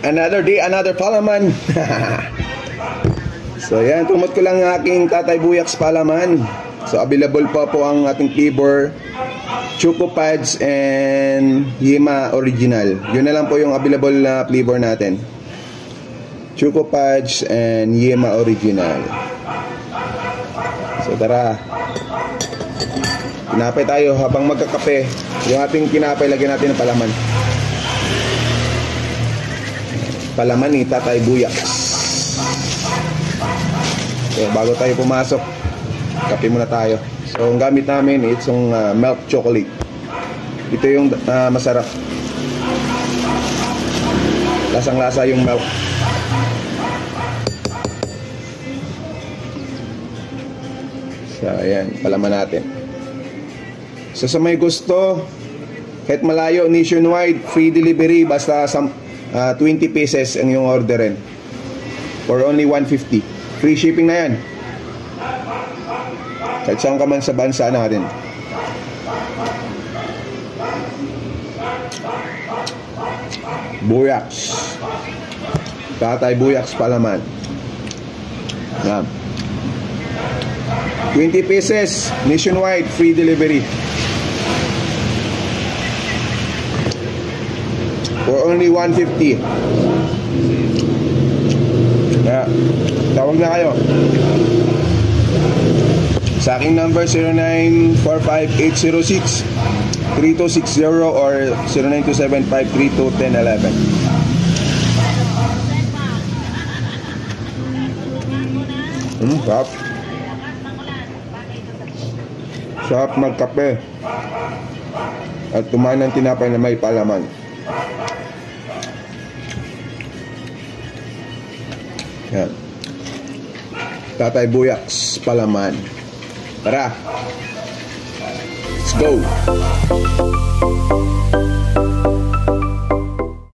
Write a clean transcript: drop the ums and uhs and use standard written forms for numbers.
Another day, another palaman. So yan, tumot ko lang ang aking Tatay Buyaks palaman. So available po ang ating flavor, Choco Pads and Yema Original. Yun na lang po yung available na flavor natin, Choco Pads and Yema Original. So tara, kinapay tayo habang magkakape. Yung ating kinapay, lagyan natin ng palaman. Palaman ni Tatay Buyaks. So bago tayo pumasok, kape muna tayo. So ang gamit namin itong milk chocolate. Ito yung masarap. Lasang-lasa yung milk. So ayan, palaman natin. So sa may gusto, kahit malayo, nationwide, free delivery, basta 20 pieces ang yung orderin for only 150. Free shipping na yan kahit saan ka man sa bansa natin. Buyaks, Tatay Buyaks palaman. Yan, 20 pieces, nationwide, free delivery for only 150. Kaya tawag na kayo sa aking number, 0945-806-3260 or 0927-532-1011. Sarap. Sarap magkape at kumain ng tinapay na may palaman. Yan, Tatay Buyaks palaman. Tara, let's go.